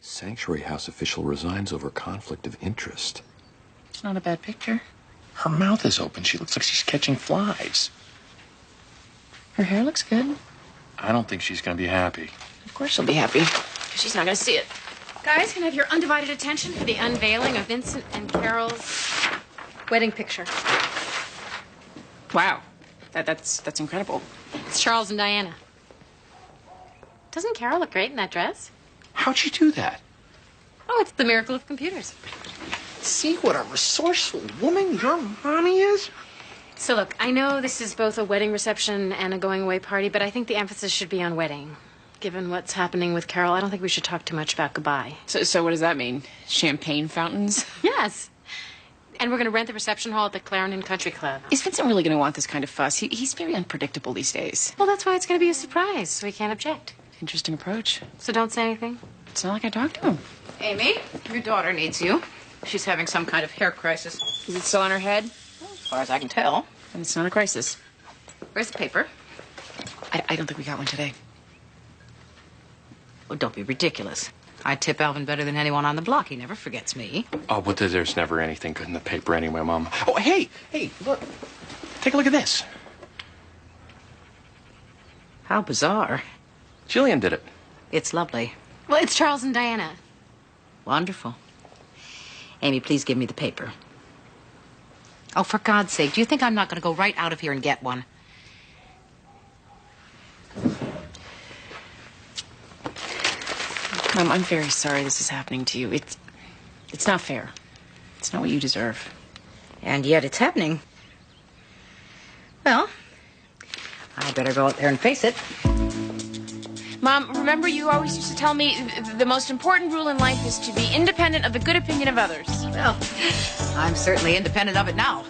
Sanctuary house official resigns over conflict of interest. It's not a bad picture. Her mouth is open. She looks like she's catching flies. Her hair looks good. I don't think she's going to be happy. Of course she'll be happy. She's not going to see it. Guys, can I have your undivided attention for the unveiling of Vincent and Carol's wedding picture? Wow. That's incredible. It's Charles and Diana. Doesn't Carol look great in that dress? How'd she do that? Oh, it's the miracle of computers. See what a resourceful woman your mommy is? So look, I know this is both a wedding reception and a going-away party, but I think the emphasis should be on wedding. Given what's happening with Carol, I don't think we should talk too much about goodbye. So what does that mean? Champagne fountains? Yes. And we're going to rent the reception hall at the Clarendon Country Club. Is Vincent really going to want this kind of fuss? He's very unpredictable these days. Well, that's why it's going to be a surprise, so we can't object. Interesting approach. So don't say anything. It's not like I talked to him. Amy, your daughter needs you. She's having some kind of hair crisis. Is it still on her head? Well, as far as I can tell. And it's not a crisis. Where's the paper? I don't think we got one today. Well, don't be ridiculous. I tip Alvin better than anyone on the block. He never forgets me. Oh, but there's never anything good in the paper anyway, Mom. Oh, hey, look. Take a look at this. How bizarre. Jillian did it. It's lovely. Well, it's Charles and Diana. Wonderful. Amy, please give me the paper. Oh, for God's sake, do you think I'm not going to go right out of here and get one? Mom, I'm very sorry this is happening to you. It's not fair. It's not what you deserve. And yet it's happening. Well, I better go out there and face it. Mom, remember you always used to tell me the most important rule in life is to be independent of the good opinion of others. Well, I'm certainly independent of it now.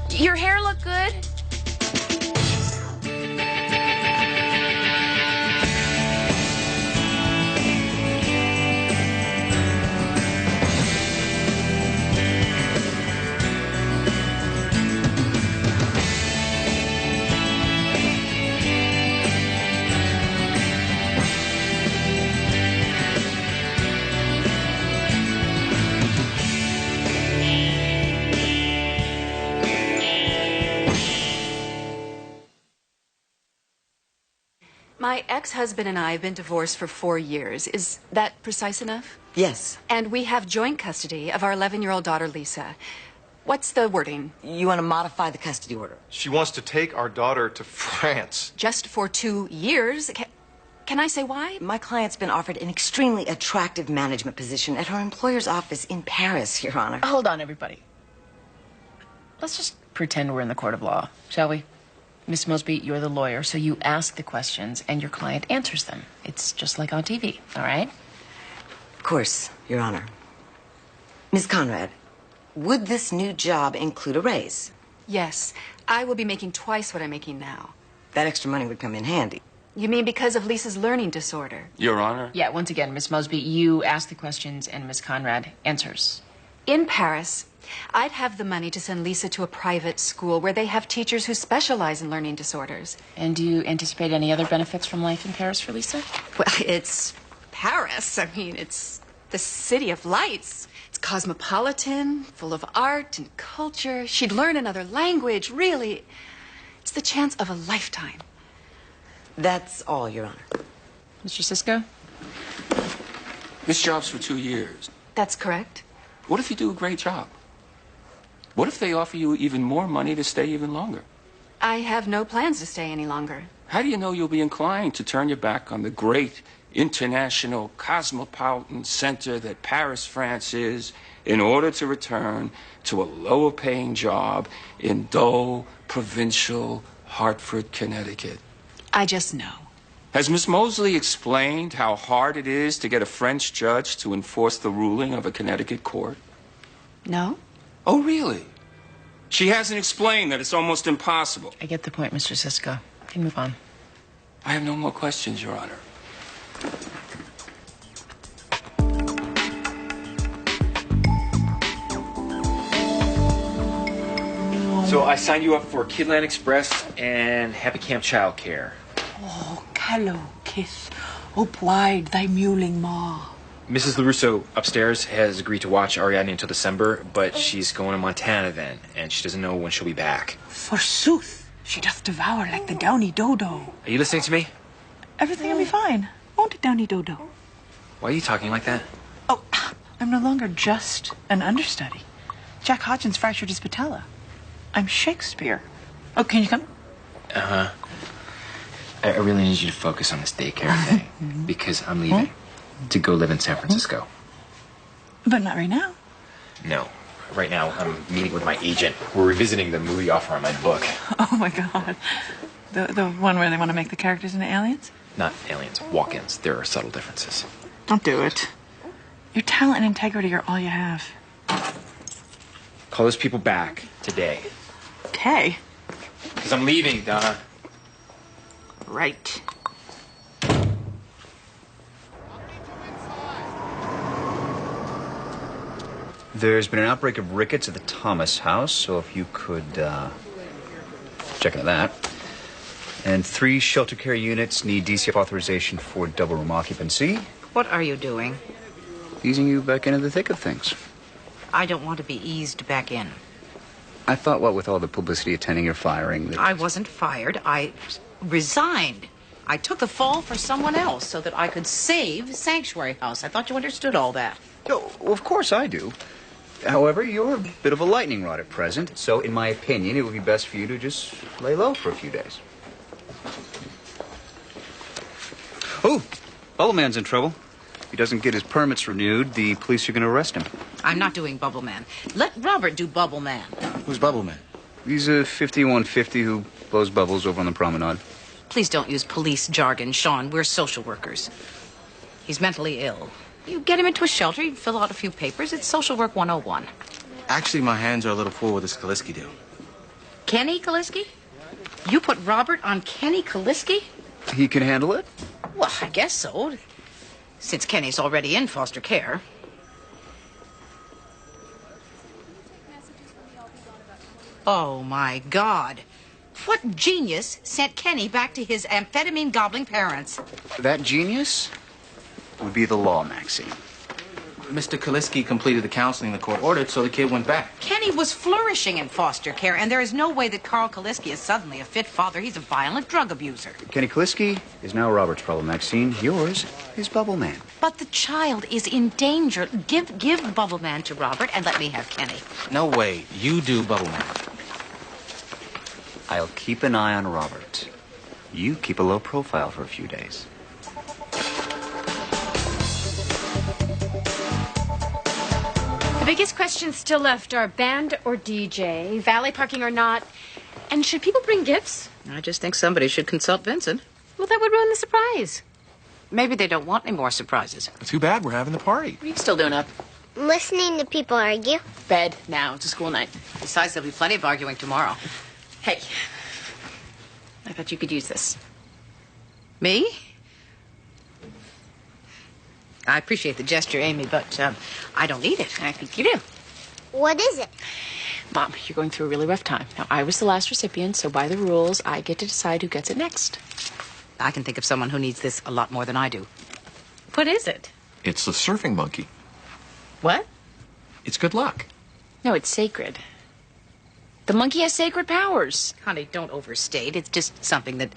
Your hair look good? My ex-husband and I have been divorced for 4 years. Is that precise enough? Yes. And we have joint custody of our 11-year-old daughter, Lisa. What's the wording? You want to modify the custody order? She wants to take our daughter to France. Just for 2 years? Can I say why? My client's been offered an extremely attractive management position at her employer's office in Paris, Your Honor. Hold on, everybody. Let's just pretend we're in the court of law, shall we? Miss Mosby, you're the lawyer, so you ask the questions and your client answers them. It's just like on TV, all right? Of course, Your Honor. Ms. Conrad, would this new job include a raise? Yes. I will be making twice what I'm making now. That extra money would come in handy. You mean because of Lisa's learning disorder? Your Honor? Yeah, once again, Miss Mosby, you ask the questions and Miss Conrad answers. In Paris, I'd have the money to send Lisa to a private school where they have teachers who specialize in learning disorders. And do you anticipate any other benefits from life in Paris for Lisa? Well, it's Paris. I mean, it's the city of lights. It's cosmopolitan, full of art and culture. She'd learn another language, really. It's the chance of a lifetime. That's all, Your Honor. Mr. Sisko? This job's for 2 years. That's correct. What if you do a great job? What if they offer you even more money to stay even longer? I have no plans to stay any longer. How do you know you'll be inclined to turn your back on the great international cosmopolitan center that Paris, France is, in order to return to a lower paying job in dull, provincial Hartford, Connecticut? I just know. Has Miss Mosley explained how hard it is to get a French judge to enforce the ruling of a Connecticut court? No? Oh, really? She hasn't explained that it's almost impossible. I get the point, Mr. Sisko. You can move on. I have no more questions, Your Honor. So I signed you up for Kidland Express and Happy Camp Child Care. Oh, callow kiss, up wide thy mewling maw. Mrs. LaRusso upstairs has agreed to watch Ariadne until December, but she's going to Montana then, and she doesn't know when she'll be back. Forsooth, she doth devour like the downy dodo. Are you listening to me? Everything will be fine, won't it, downy dodo? Why are you talking like that? Oh, I'm no longer just an understudy. Jack Hodgins fractured his patella. I'm Shakespeare. Oh, can you come? Uh-huh. I really need you to focus on this daycare thing, because I'm leaving to go live in San Francisco. But not right now. No. Right now, I'm meeting with my agent. We're revisiting the movie offer on my book. Oh, my God. The one where they want to make the characters into aliens? Not aliens, walk-ins. There are subtle differences. Don't do it. Your talent and integrity are all you have. Call those people back today. Okay. Because I'm leaving, Donna. Right. There's been an outbreak of rickets at the Thomas house, so if you could check into that. And 3 shelter care units need DCF authorization for double room occupancy. What are you doing? Easing you back into the thick of things. I don't want to be eased back in. I thought, what with all the publicity attending your firing... I wasn't fired. I resigned. I took the fall for someone else so that I could save Sanctuary House. I thought you understood all that. Oh, of course I do. However, you're a bit of a lightning rod at present, so in my opinion, it would be best for you to just lay low for a few days. Oh, Bubble Man's in trouble. If he doesn't get his permits renewed, the police are going to arrest him. I'm not doing Bubble Man. Let Robert do Bubble Man. Who's Bubble Man? He's a 5150 who blows bubbles over on the promenade. Please don't use police jargon, Sean. We're social workers. He's mentally ill. You get him into a shelter, you fill out a few papers. It's social work 101. Actually, my hands are a little full with this Kaliski deal. Kenny Kaliski? You put Robert on Kenny Kaliski? He can handle it? Well, I guess so. Since Kenny's already in foster care. Oh, my God. What genius sent Kenny back to his amphetamine-gobbling parents? That genius would be the law, Maxine. Mr. Kaliski completed the counseling the court ordered, so the kid went back. Kenny was flourishing in foster care, and there is no way that Carl Kaliski is suddenly a fit father. He's a violent drug abuser. Kenny Kaliski is now Robert's problem, Maxine. Yours is Bubble Man. But the child is in danger. Give Bubble Man to Robert and let me have Kenny. No way. You do Bubble Man. I'll keep an eye on Robert. You keep a low profile for a few days. The biggest questions still left are band or DJ, valet parking or not, and should people bring gifts? I just think somebody should consult Vincent. Well, that would ruin the surprise. Maybe they don't want any more surprises. Too bad we're having the party. What are you still doing up? Listening to people argue. Bed now. It's a school night. Besides, there'll be plenty of arguing tomorrow. Hey, I thought you could use this. Me? I appreciate the gesture, Amy, but I don't need it. I think you do. What is it? Mom, you're going through a really rough time. Now, I was the last recipient, so by the rules, I get to decide who gets it next. I can think of someone who needs this a lot more than I do. What is it? It's the surfing monkey. What? It's good luck. No, it's sacred. The monkey has sacred powers. Honey, don't overstate. It's just something that,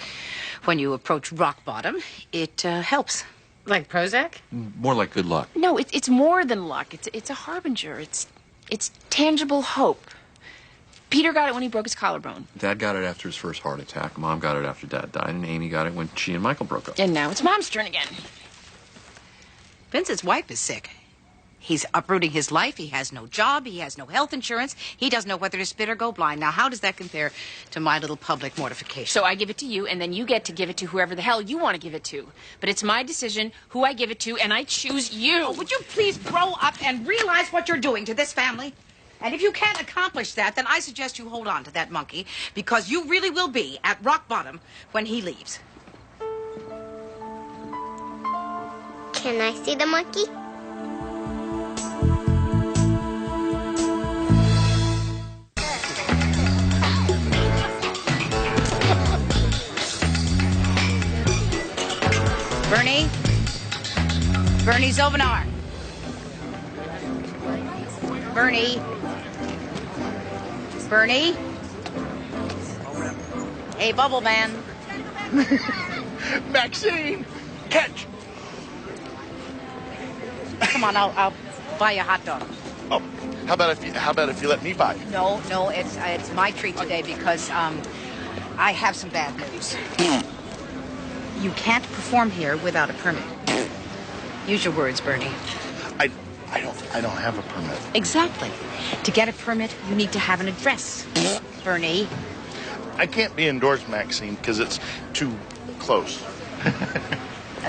when you approach rock bottom, it helps. Like Prozac? More like good luck. No, it's more than luck. It's a harbinger. It's tangible hope. Peter got it when he broke his collarbone. Dad got it after his first heart attack. Mom got it after Dad died. And Amy got it when she and Michael broke up. And now it's Mom's turn again. Vincent's wife is sick. He's uprooting his life. He has no job. He has no health insurance. He doesn't know whether to spit or go blind. Now, how does that compare to my little public mortification? So I give it to you, and then you get to give it to whoever the hell you want to give it to. But it's my decision who I give it to, and I choose you. Oh, would you please grow up and realize what you're doing to this family? And if you can't accomplish that, then I suggest you hold on to that monkey, because you really will be at rock bottom when he leaves. Can I see the monkey? Bernie? Bernie Zobanar. Bernie? Bernie? Hey, Bubble Man. Maxine, catch. Come on, I'll buy you a hot dog. Oh, how about if you let me buy it? No, it's my treat today because I have some bad news. You can't perform here without a permit. Use your words, Bernie. I don't have a permit. Exactly. To get a permit, you need to have an address. Bernie. I can't be indoors, Maxine, because it's too close.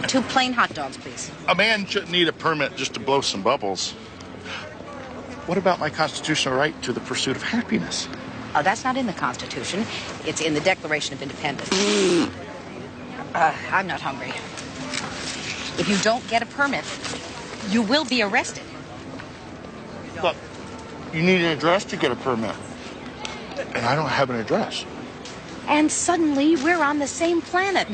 2 plain hot dogs, please. A man shouldn't need a permit just to blow some bubbles. What about my constitutional right to the pursuit of happiness? That's not in the Constitution. It's in the Declaration of Independence. I'm not hungry. If you don't get a permit, you will be arrested. Look, you need an address to get a permit. And I don't have an address. And suddenly, we're on the same planet.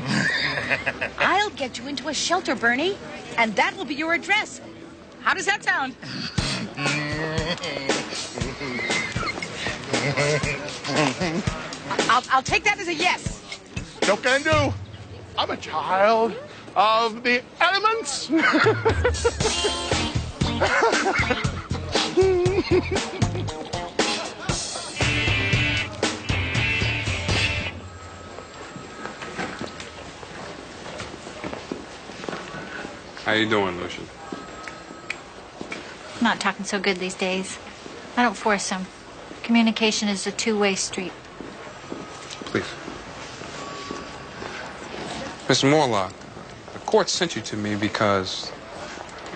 I'll get you into a shelter, Bernie, and that will be your address. How does that sound? I'll take that as a yes. No can do. I'm a child of the elements. How you doing, Lucian? Not talking so good these days. I don't force him. Communication is a two-way street. Please. Mr. Morlock, the court sent you to me because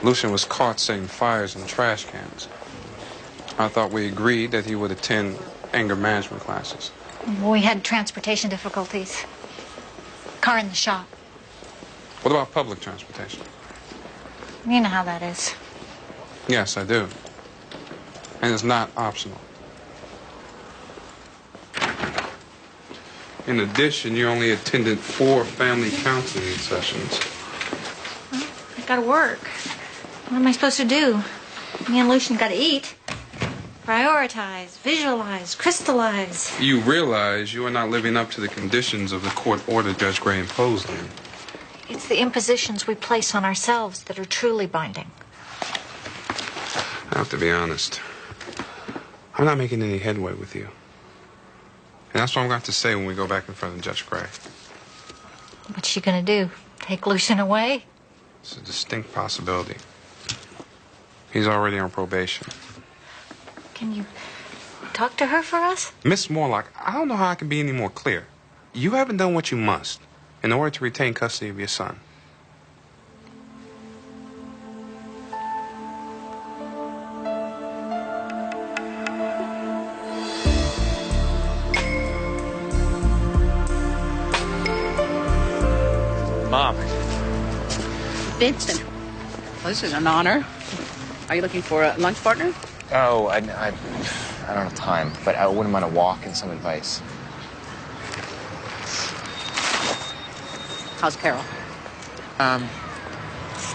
Lucian was caught setting fires in trash cans. I thought we agreed that he would attend anger management classes. We had transportation difficulties. Car in the shop. What about public transportation? You know how that is. Yes, I do. And it's not optional. In addition, you only attended 4 family counseling sessions. Well, I gotta work. What am I supposed to do? Me and Lucian gotta eat. Prioritize, visualize, crystallize. You realize you are not living up to the conditions of the court order Judge Gray imposed on you. It's the impositions we place on ourselves that are truly binding. I have to be honest. I'm not making any headway with you. And that's what I'm going to have to say when we go back in front of Judge Gray. What's she gonna do? Take Lucian away? It's a distinct possibility. He's already on probation. Can you talk to her for us? Miss Morlock, I don't know how I can be any more clear. You haven't done what you must in order to retain custody of your son. Mom. Vincent. Well, this is an honor. Are you looking for a lunch partner? Oh, I don't have time, but I wouldn't mind a walk and some advice. How's Carol?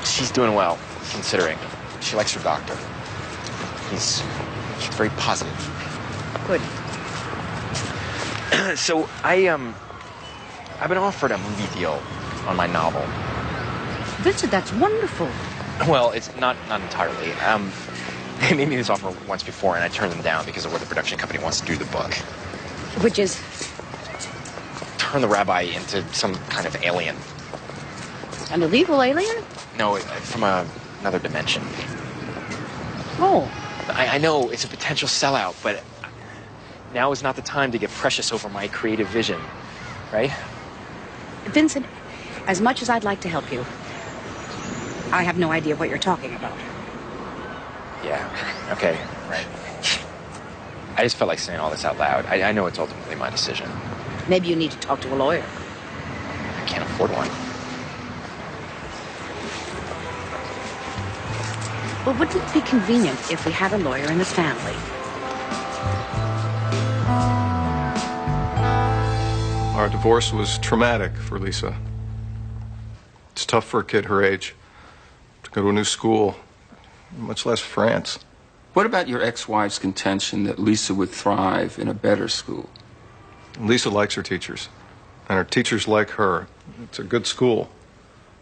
She's doing well, considering. She likes her doctor. He's very positive. Good. So I've been offered a movie deal on my novel. Vincent, that's wonderful. Well, it's not entirely. They made me this offer once before, and I turned them down because of what the production company wants to do to the book. Which is? Turn the rabbi into some kind of alien. An illegal alien? No, from another dimension. Oh. I know it's a potential sellout, but now is not the time to get precious over my creative vision, right? Vincent, as much as I'd like to help you, I have no idea what you're talking about. Yeah, okay, right. I just felt like saying all this out loud. I know it's ultimately my decision. Maybe you need to talk to a lawyer. I can't afford one. Well, wouldn't it be convenient if we had a lawyer in the family? Our divorce was traumatic for Lisa. It's tough for a kid her age to go to a new school, much less France. What about your ex-wife's contention that Lisa would thrive in a better school? Lisa likes her teachers, and her teachers like her. It's a good school.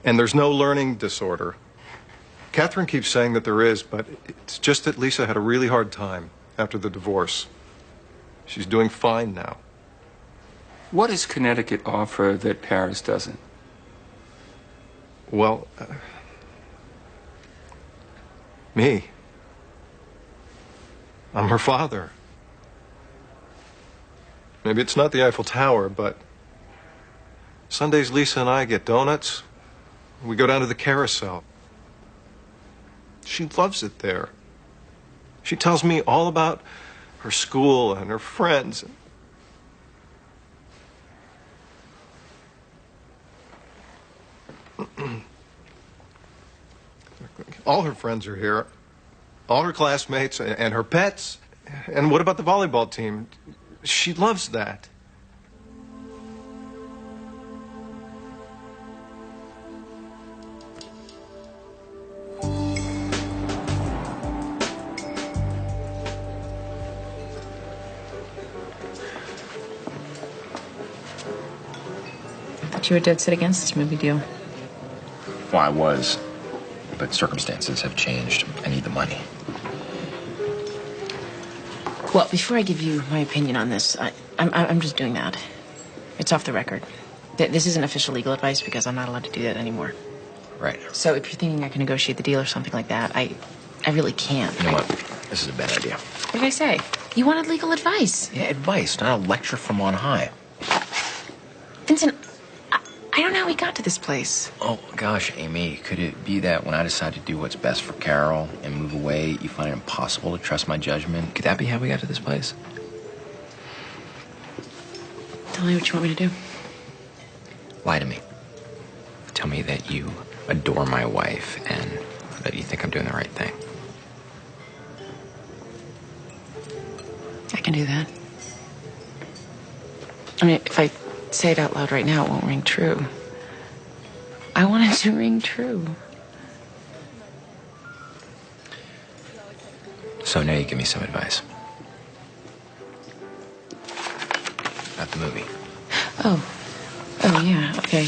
And there's no learning disorder. Catherine keeps saying that there is, but it's just that Lisa had a really hard time after the divorce. She's doing fine now. What does Connecticut offer that Paris doesn't? Well, me. I'm her father. Maybe it's not the Eiffel Tower, but Sundays Lisa and I get donuts. We go down to the carousel. She loves it there. She tells me all about her school and her friends. All her friends are here. All her classmates and her pets. And what about the volleyball team? She loves that. You were dead set against this movie deal. Well, I was. But circumstances have changed. I need the money. Well, before I give you my opinion on this, I'm just doing that. It's off the record. This isn't official legal advice because I'm not allowed to do that anymore. Right. So if you're thinking I can negotiate the deal or something like that, I really can't. You know what? This is a bad idea. What did I say? You wanted legal advice. Yeah, advice, not a lecture from on high. Vincent, I don't know how we got to this place. Oh, gosh, Amy, could it be that when I decide to do what's best for Carol and move away, you find it impossible to trust my judgment? Could that be how we got to this place? Tell me what you want me to do. Lie to me. Tell me that you adore my wife and that you think I'm doing the right thing. I can do that. I mean, if I say it out loud right now, it won't ring true. I want it to ring true. So now you give me some advice. About the movie. Oh, yeah, okay.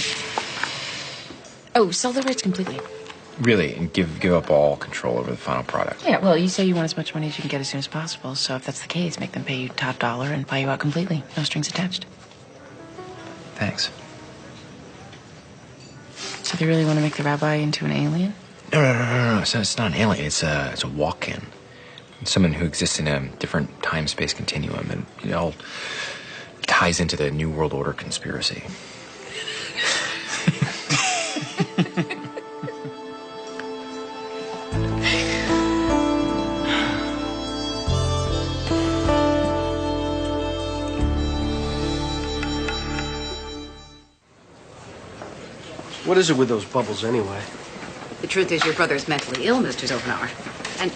Oh, sell the rights completely. Really, and give up all control over the final product. Yeah, well, you say you want as much money as you can get as soon as possible, so if that's the case, make them pay you top dollar and buy you out completely. No strings attached. Thanks. So they really want to make the rabbi into an alien? No. So it's not an alien. It's a walk-in. It's someone who exists in a different time-space continuum, and it all ties into the New World Order conspiracy. What is it with those bubbles, anyway? The truth is, your brother's mentally ill, Mr. Zofenauer. And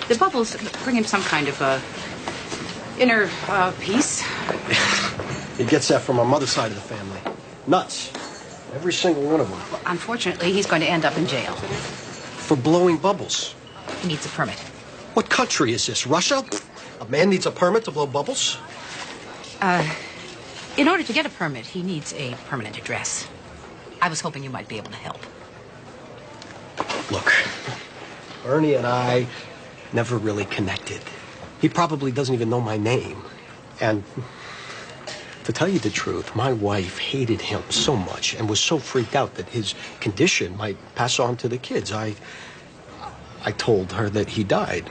the bubbles bring him some kind of inner peace. He gets that from our mother's side of the family. Nuts. Every single one of them. Well, unfortunately, he's going to end up in jail. For blowing bubbles. He needs a permit. What country is this? Russia? A man needs a permit to blow bubbles? In order to get a permit, he needs a permanent address. I was hoping you might be able to help. Look, Ernie and I never really connected. He probably doesn't even know my name. And to tell you the truth, my wife hated him so much and was so freaked out that his condition might pass on to the kids. I told her that he died.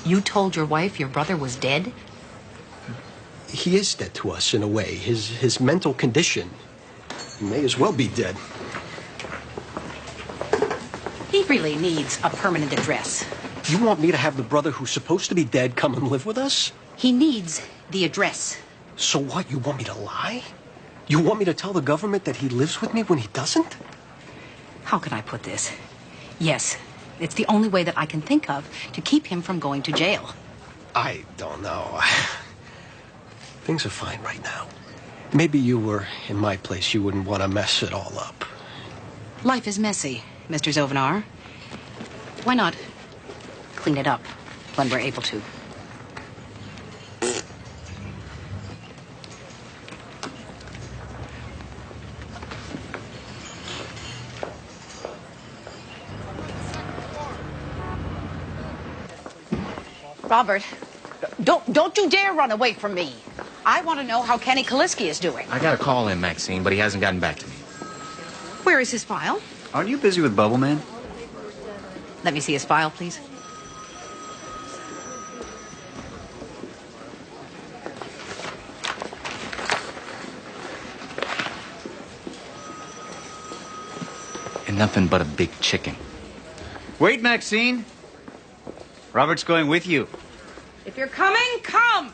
You told your wife your brother was dead? He is dead to us in a way. His mental condition may as well be dead. He really needs a permanent address. You want me to have the brother who's supposed to be dead come and live with us? He needs the address. So what, you want me to lie? You want me to tell the government that he lives with me when he doesn't? How can I put this? Yes, it's the only way that I can think of to keep him from going to jail. I don't know. Things are fine right now. Maybe you were in my place. You wouldn't want to mess it all up. Life is messy, Mr. Zovenar. Why not clean it up when we're able to? Robert, don't you dare run away from me. I want to know how Kenny Kaliski is doing. I got a call in, Maxine, but he hasn't gotten back to me. Where is his file? Aren't you busy with Bubble Man? Let me see his file, please. And nothing but a big chicken. Wait, Maxine. Robert's going with you. If you're coming, come!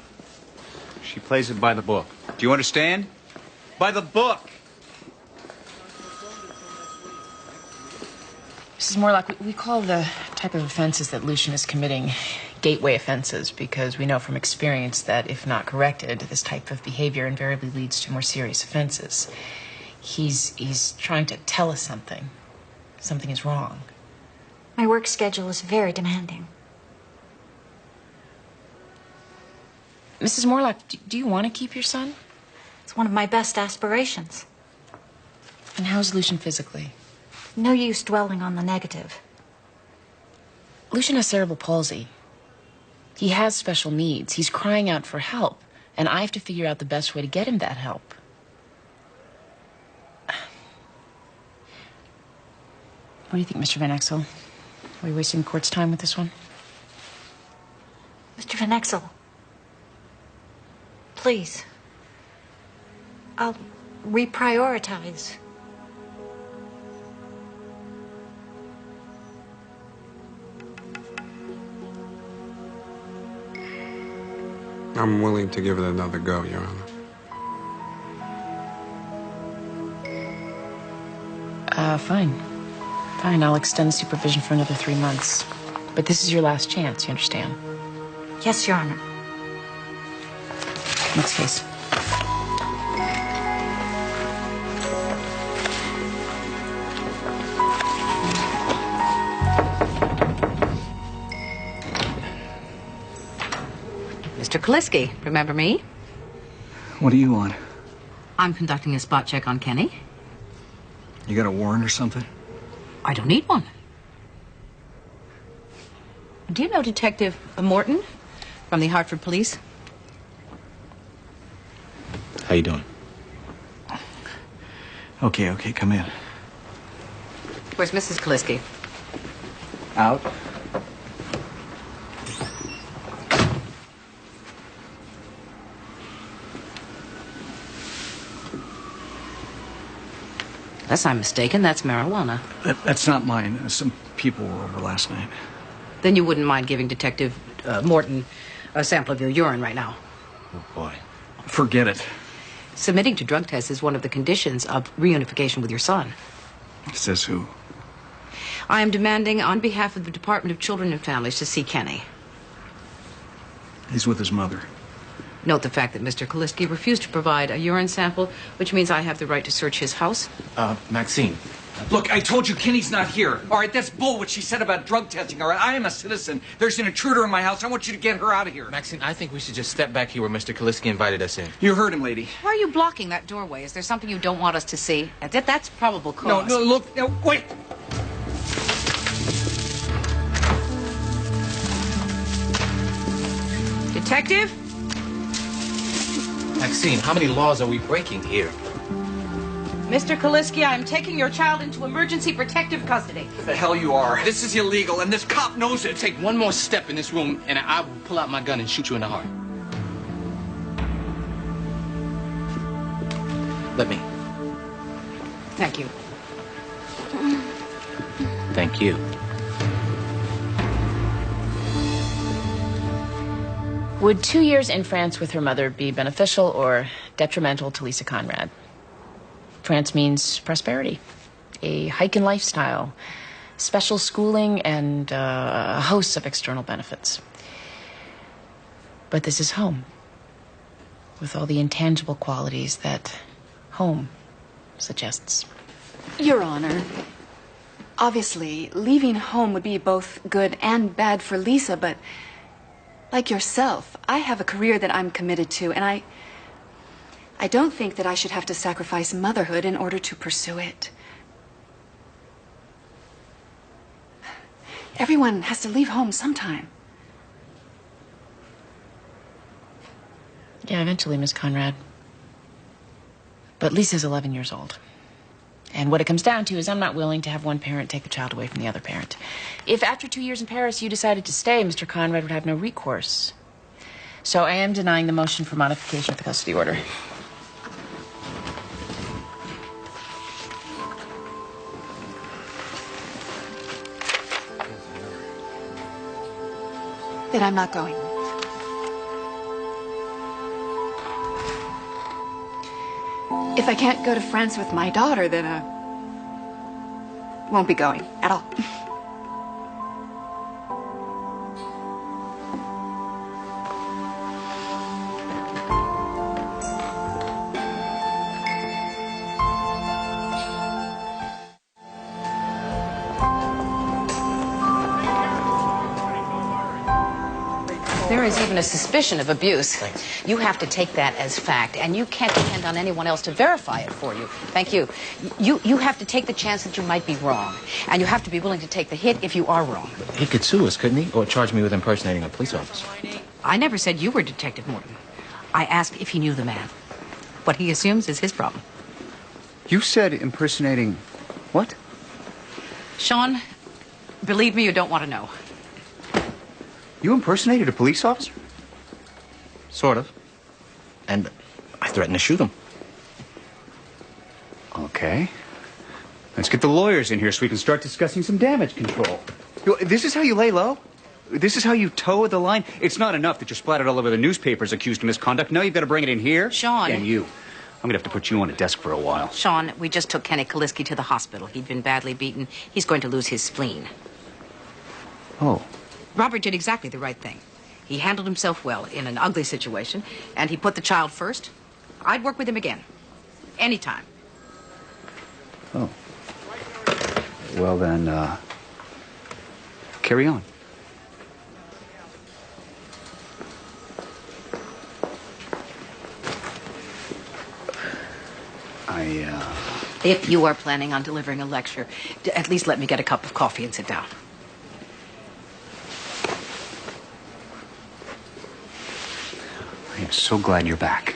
She plays it by the book. Do you understand? By the book. Mrs. Morlock, we call the type of offenses that Lucian is committing gateway offenses because we know from experience that if not corrected, this type of behavior invariably leads to more serious offenses. He's trying to tell us something. Something is wrong. My work schedule is very demanding. Mrs. Morlock, do you want to keep your son? It's one of my best aspirations. And how's Lucian physically? No use dwelling on the negative. Lucian has cerebral palsy. He has special needs. He's crying out for help, and I have to figure out the best way to get him that help. What do you think, Mr. Van Exel? Are we wasting the court's time with this one? Mr. Van Exel, please. I'll reprioritize. I'm willing to give it another go, Your Honor. Fine. Fine, I'll extend the supervision for another 3 months. But this is your last chance, you understand? Yes, Your Honor. Next case. Mr. Kaliski, remember me? What do you want? I'm conducting a spot check on Kenny. You got a warrant or something? I don't need one. Do you know Detective Morton from the Hartford Police? How you doing? Okay, come in. Where's Mrs. Kaliski? Out. Unless I'm mistaken, that's marijuana. That's not mine. Some people were over last night. Then you wouldn't mind giving Detective Morton a sample of your urine right now. Oh, boy. Forget it. Submitting to drug tests is one of the conditions of reunification with your son. Says who? I am demanding on behalf of the Department of Children and Families to see Kenny. He's with his mother. Note the fact that Mr. Kaliski refused to provide a urine sample, which means I have the right to search his house. Maxine. Look, I told you Kenny's not here. All right, that's bull what she said about drug testing. All right, I am a citizen. There's an intruder in my house. I want you to get her out of here. Maxine, I think we should just step back here where Mr. Kaliski invited us in. You heard him, lady. Why are you blocking that doorway? Is there something you don't want us to see? That's probable cause. No, look, no, wait. Detective? Maxine, how many laws are we breaking here? Mr. Kaliski, I am taking your child into emergency protective custody. The hell you are. This is illegal, and this cop knows it. Take one more step in this room, and I will pull out my gun and shoot you in the heart. Let me. Thank you. Thank you. Would 2 years in France with her mother be beneficial or detrimental to Lisa Conrad? France means prosperity, a hike in lifestyle, special schooling, and a host of external benefits. But this is home. with all the intangible qualities that home suggests. Your Honor, obviously, leaving home would be both good and bad for Lisa, but like yourself, I have a career that I'm committed to, and I don't think that I should have to sacrifice motherhood in order to pursue it. Everyone has to leave home sometime. Yeah, eventually, Miss Conrad. But Lisa's 11 years old. And what it comes down to is I'm not willing to have one parent take the child away from the other parent. If after 2 years in Paris you decided to stay, Mr. Conrad would have no recourse. So I am denying the motion for modification of the custody order. Then I'm not going. If I can't go to France with my daughter, then I won't be going at all. There is even a suspicion of abuse. Thanks. You have to take that as fact, and you can't depend on anyone else to verify it for you. Thank you. You have to take the chance that you might be wrong, and you have to be willing to take the hit if you are wrong. He could sue us, couldn't he? Or charge me with impersonating a police officer. I never said you were Detective Morton. I asked if he knew the man. What he assumes is his problem. You said impersonating what? Sean, believe me, you don't want to know. You impersonated a police officer? Sort of. And I threatened to shoot him. Okay. Let's get the lawyers in here so we can start discussing some damage control. This is how you lay low? This is how you toe the line? It's not enough that you're splattered all over the newspapers accused of misconduct. Now you've got to bring it in here. Sean. And you. I'm going to have to put you on a desk for a while. Sean, we just took Kenny Kaliski to the hospital. He'd been badly beaten. He's going to lose his spleen. Oh. Robert did exactly the right thing. He handled himself well in an ugly situation, and he put the child first. I'd work with him again. Anytime. Oh. Well, then, carry on. If you are planning on delivering a lecture, at least let me get a cup of coffee and sit down. I am so glad you're back.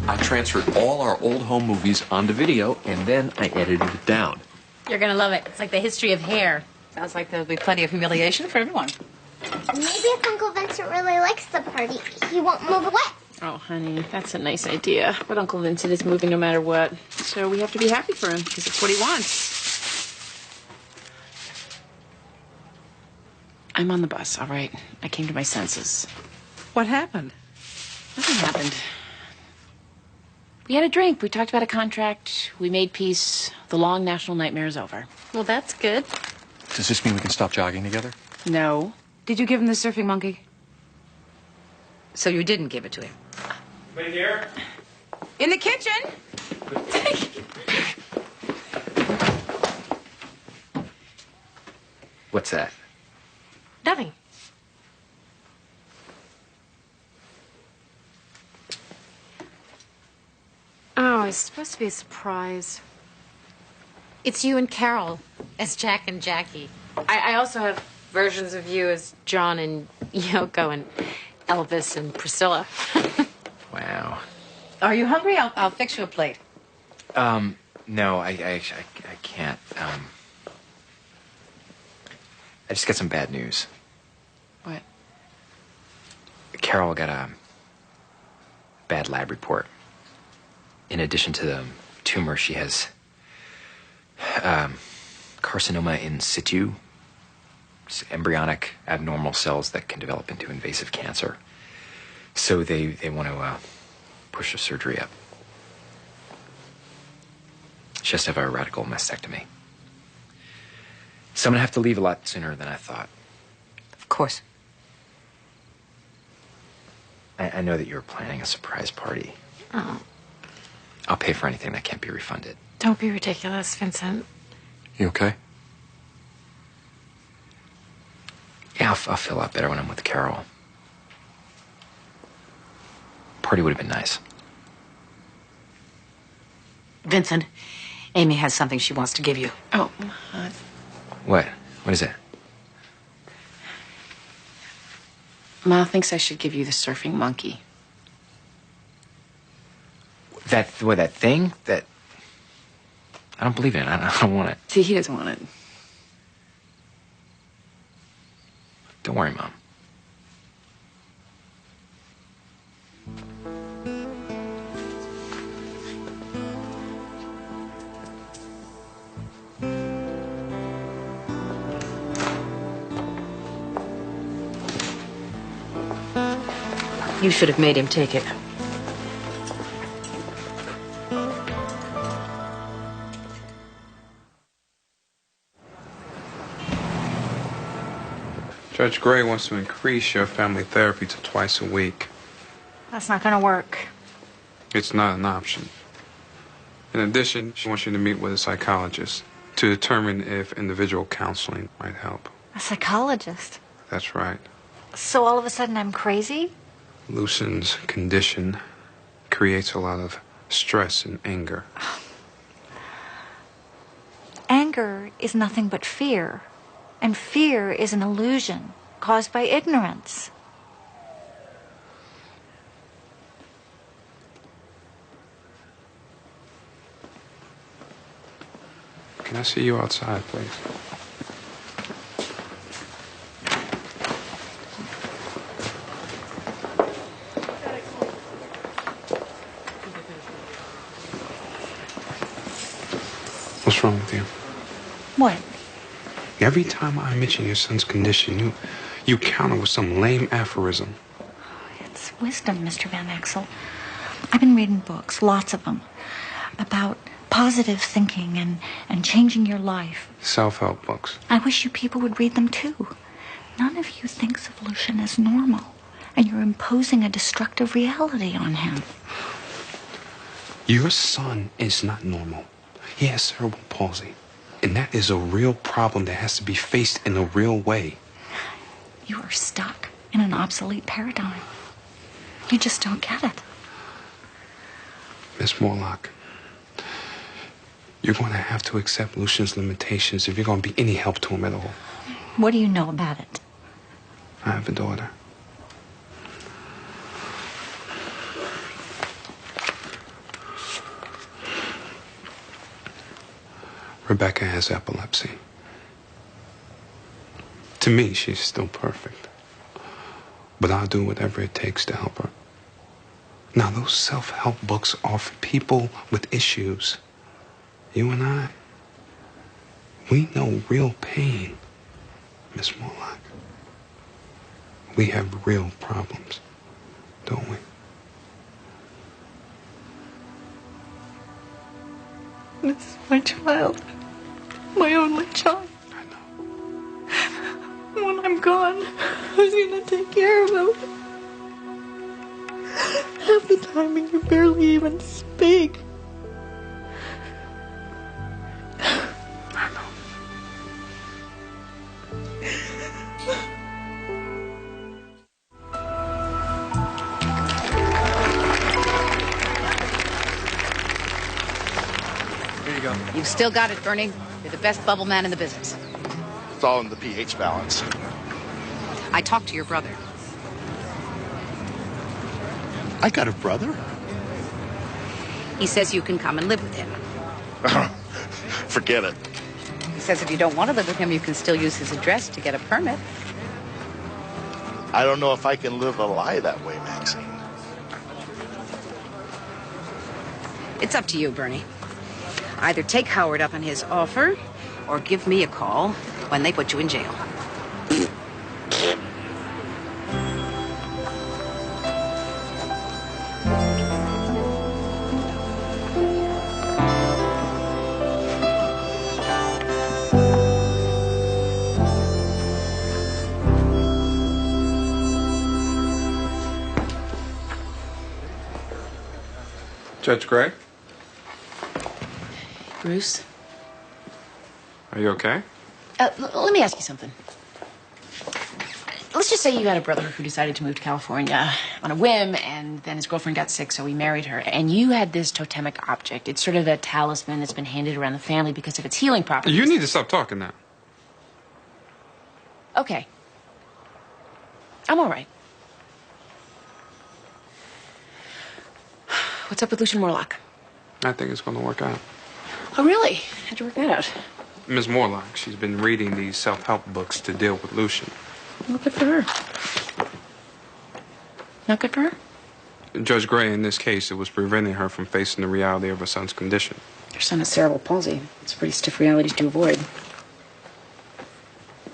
I transferred all our old home movies onto video, and then I edited it down. You're gonna love it. It's like the history of hair. Sounds like there'll be plenty of humiliation for everyone. Maybe if Uncle Vincent really likes the party, he won't move away. Oh, honey, that's a nice idea. But Uncle Vincent is moving no matter what. So we have to be happy for him, because it's what he wants. I'm on the bus, all right? I came to my senses. What happened? Nothing happened. We had a drink. We talked about a contract. We made peace. The long national nightmare is over. Well, that's good. Does this mean we can stop jogging together? No. Did you give him the surfing monkey? So you didn't give it to him? Anybody here? In the kitchen. What's that? Nothing. Oh, it's supposed to be a surprise. It's you and Carol as Jack and Jackie. I also have versions of you as John and Yoko and Elvis and Priscilla. Wow. Are you hungry? I'll fix you a plate. No, I can't. I just got some bad news. What? Carol got a bad lab report. In addition to the tumor, she has carcinoma in situ. It's embryonic abnormal cells that can develop into invasive cancer. So they want to push her surgery up. She has to have a radical mastectomy. So I'm gonna have to leave a lot sooner than I thought. Of course. I know that you're planning a surprise party. Oh, I'll pay for anything that can't be refunded. don't be ridiculous, Vincent. You okay? Yeah, I'll feel a lot better when I'm with Carol. Party would have been nice. Vincent, Amy has something she wants to give you. Oh, What? What is it? Ma thinks I should give you the surfing monkey. That thing? That... I don't believe in it. I don't want it. See, he doesn't want it. Don't worry, Mom. You should have made him take it. Judge Gray wants to increase your family therapy to twice a week. That's not gonna work. It's not an option. In addition, she wants you to meet with a psychologist to determine if individual counseling might help. A psychologist. That's right. So all of a sudden I'm crazy? Lucian's condition creates a lot of stress and anger. Anger is nothing but fear. And fear is an illusion caused by ignorance. Can I see you outside, please? What's wrong with you? What? Every time I mention your son's condition, you counter with some lame aphorism. It's wisdom, Mr. Van Axel. I've been reading books, lots of them, about positive thinking and changing your life. Self-help books. I wish you people would read them too. None of you thinks of Lucian as normal, and you're imposing a destructive reality on him. Your son is not normal. He has cerebral palsy. And that is a real problem that has to be faced in a real way. You are stuck in an obsolete paradigm. You just don't get it. Miss Morlock, you're going to have to accept Lucian's limitations if you're going to be any help to him at all. What do you know about it? I have a daughter. Rebecca has epilepsy. To me, she's still perfect. But I'll do whatever it takes to help her. Now, those self-help books are for people with issues. You and I, we know real pain, Miss Morlock. We have real problems, don't we? This is my child. My only child. I know. When I'm gone, who's gonna take care of him? Half the time he can barely even speak. I know. Here you go. You've still got it, Bernie. You're the best bubble man in the business. It's all in the pH balance. I talked to your brother. I got a brother? He says you can come and live with him. Forget it. He says if you don't want to live with him, you can still use his address to get a permit. I don't know if I can live a lie that way, Maxine. It's up to you, Bernie. Either take Howard up on his offer, or give me a call when they put you in jail. Judge Gray, Bruce, are you okay? let me ask you something. Let's just say you had a brother who decided to move to California on a whim, and then his girlfriend got sick, so he married her. And you had this totemic object. It's sort of a talisman that's been handed around the family because of its healing properties. You need to stop talking now. Okay. I'm all right. What's up with Lucian Morlock? I think it's going to work out. Oh, really? How'd you work that out? Ms. Morlock, she's been reading these self-help books to deal with Lucian. Well, good for her. Not good for her? Judge Gray, in this case, it was preventing her from facing the reality of her son's condition. Your son has cerebral palsy. It's pretty stiff realities to avoid.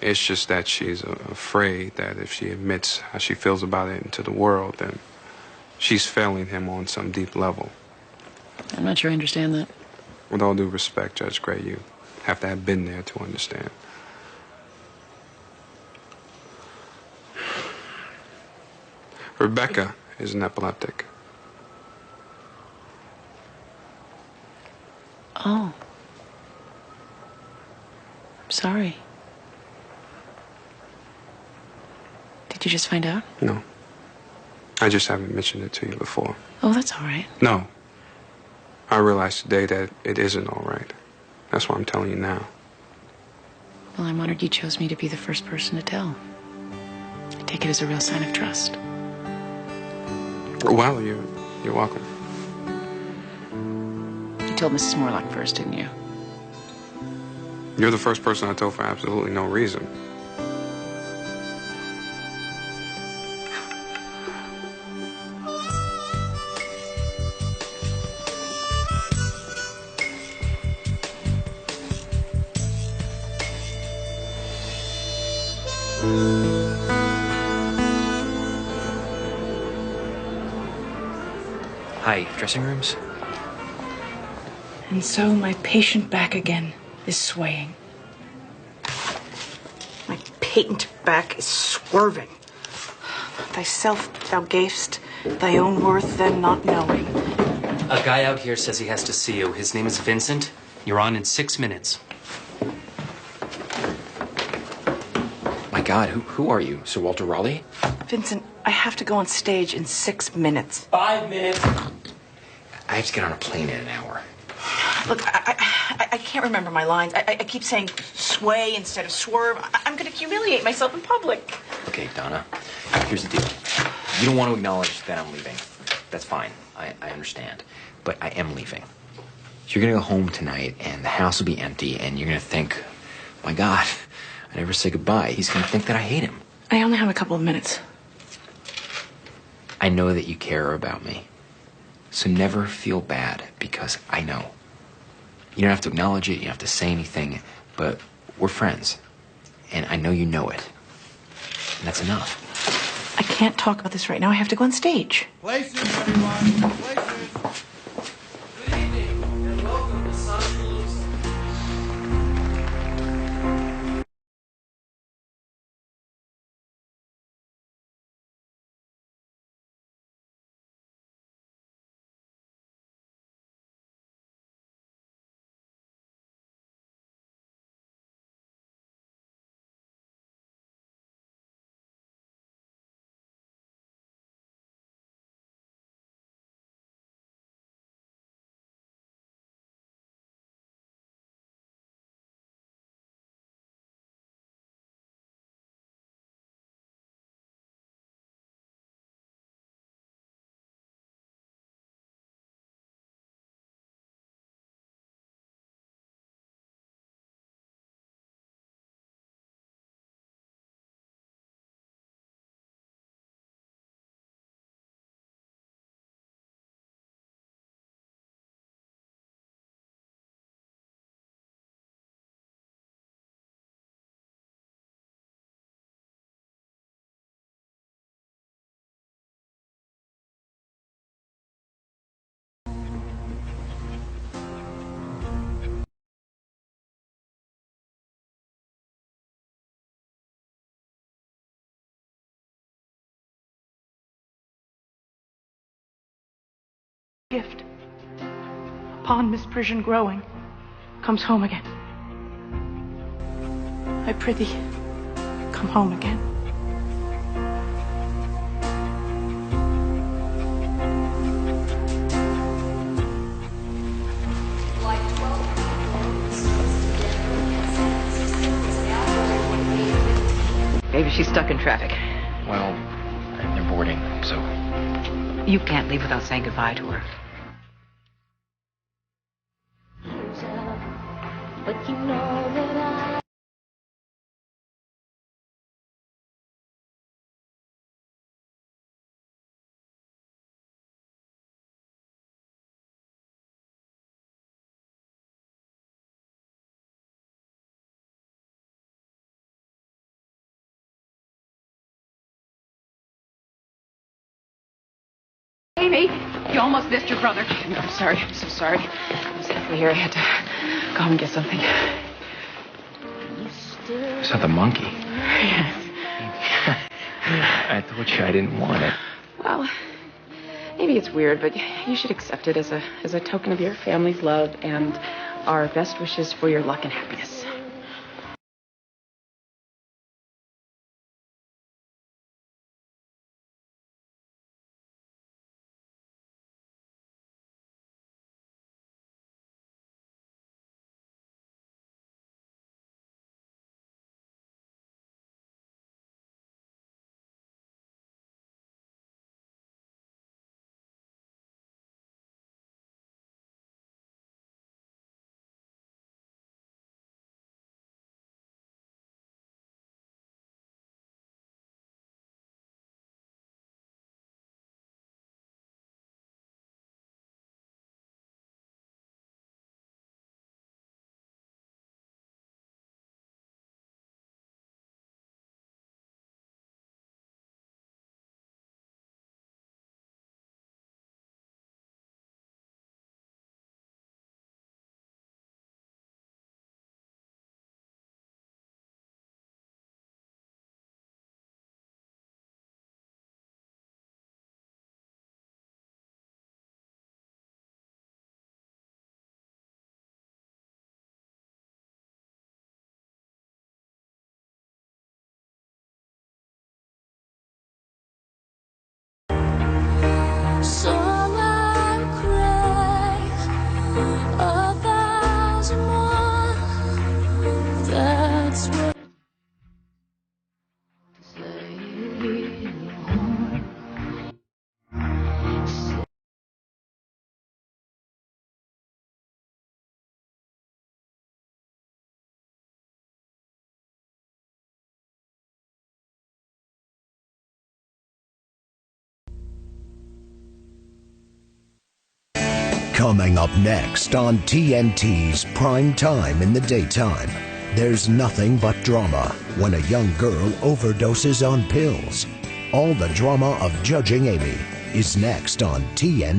It's just that she's afraid that if she admits how she feels about it into the world, then she's failing him on some deep level. I'm not sure I understand that. With all due respect, Judge Gray, you have to have been there to understand. Rebecca is an epileptic. Oh. I'm sorry. Did you just find out? No. I just haven't mentioned it to you before. Oh, that's all right. No. I realized today that it isn't all right. That's why I'm telling you now. Well, I'm honored you chose me to be the first person to tell. I take it as a real sign of trust. Well, you're welcome. You told Mrs. Morlock first, didn't you? You're the first person I told for absolutely no reason. Hi, dressing rooms? And so my patient back again is swaying. My patent back is swerving. Thyself thou gavest, thy own worth then not knowing. A guy out here says he has to see you. His name is Vincent. You're on in 6 minutes. My God, who are you? Sir Walter Raleigh? Vincent, I have to go on stage in 6 minutes. 5 minutes. I have to get on a plane in an hour. Look, I can't remember my lines. I keep saying sway instead of swerve. I'm going to humiliate myself in public. Okay, Donna, here's the deal. You don't want to acknowledge that I'm leaving. That's fine. I understand. But I am leaving. You're going to go home tonight, and the house will be empty, and you're going to think, my God, I never say goodbye. He's going to think that I hate him. I only have a couple of minutes. I know that you care about me. So never feel bad, because I know. You don't have to acknowledge it, you don't have to say anything, but we're friends. And I know you know it. And that's enough. I can't talk about this right now. I have to go on stage. Places, everyone. Places. Good evening, and welcome to Sonic Blues. Gift. upon misprision growing, comes home again. I prithee, come home again. Maybe she's stuck in traffic. Well, they're boarding, so. You can't leave without saying goodbye to her. But you know that I Amy, you almost missed your brother. No, I'm sorry. I'm so sorry. I was halfway here. I had to go home and get something. Is that the monkey? Yes. I told you I didn't want it. Well, maybe it's weird, but you should accept it as a token of your family's love and our best wishes for your luck and happiness. Coming up next on TNT's Prime Time in the Daytime, there's nothing but drama when a young girl overdoses on pills. All the drama of Judging Amy is next on TNT.